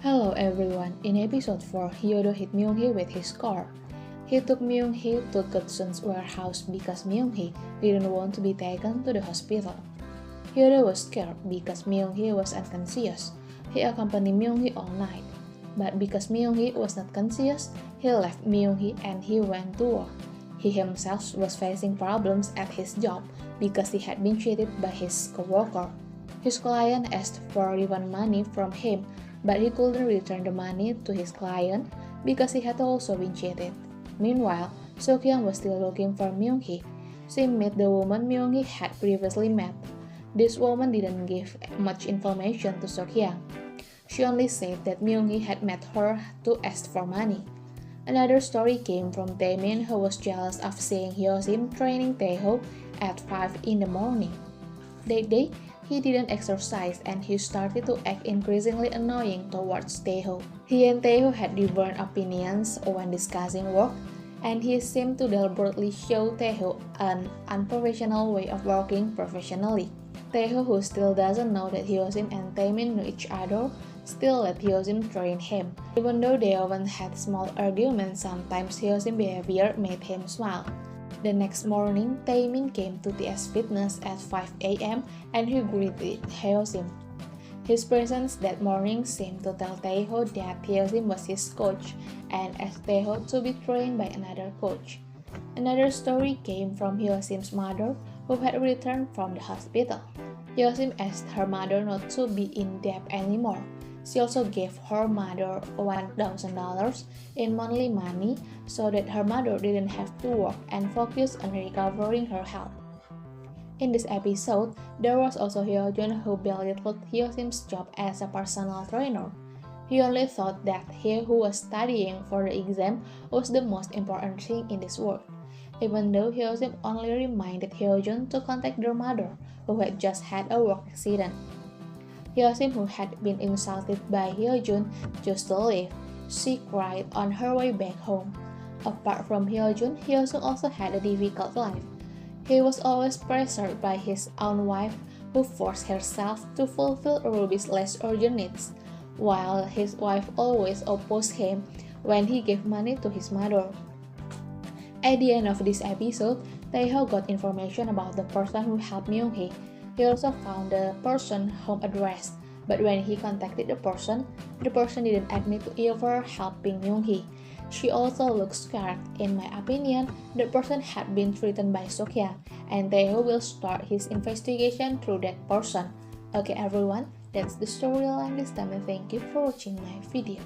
Hello everyone, in episode 4, Hyodo hit Myung-hee with his car. He took Myung-hee to Kutsun's warehouse because Myung-hee didn't want to be taken to the hospital. Hyodo was scared because Myung-hee was unconscious. He accompanied Myung-hee all night. But because Myung-hee was not conscious, he left Myung-hee and he went to work. He himself was facing problems at his job because he had been cheated by his coworker. His client asked for refund money from him, but he couldn't return the money to his client because he had also been cheated. Meanwhile, Seok-hyun was still looking for Myung-hee. She met the woman Myung-hee had previously met. This woman didn't give much information to Seok-hyun. She only said that Myung-hee had met her to ask for money. Another story came from Taemin, who was jealous of seeing Hyo-sim training Taeho at 5 in the morning. That day, he didn't exercise and he started to act increasingly annoying towards Taeho. He and Taeho had different opinions when discussing work, and he seemed to deliberately show Taeho an unprofessional way of working professionally. Taeho, who still doesn't know that Hyo-sim and Taemin knew each other, still let Hyo-sim train him. Even though they often had small arguments, sometimes Hyo-sim's behavior made him smile. The next morning, Taemin came to TS Fitness at 5 a.m. and he greeted Hyo-sim. His presence that morning seemed to tell Taeho that Hyo-sim was his coach and asked Taeho to be trained by another coach. Another story came from Hyo-sim's mother, who had returned from the hospital. Hyo-sim asked her mother not to be in debt anymore. She also gave her mother $1,000 in monthly money so that her mother didn't have to work and focus on recovering her health. In this episode, there was also Hyo-jun who belittled Hyo-sim's job as a personal trainer. He only thought that he who was studying for the exam was the most important thing in this world, even though Hyo-sim only reminded Hyo-jun to contact their mother, who had just had a work accident. Hyo-sim, who had been insulted by Hyo-jun, chose to leave. She cried on her way back home. Apart from Hyo-jun, Hyo-sung also had a difficult life. He was always pressured by his own wife, who forced herself to fulfill Ruby's less urgent needs, while his wife always opposed him when he gave money to his mother. At the end of this episode, Taeho got information about the person who helped Myung-hee. He also found the person's home address, but when he contacted the person didn't admit to ever helping Myung-hee. She also looked scared. In my opinion, the person had been threatened by Seok-hyun, and Taeho will start his investigation through that person. Okay everyone, that's the storyline this time and thank you for watching my video.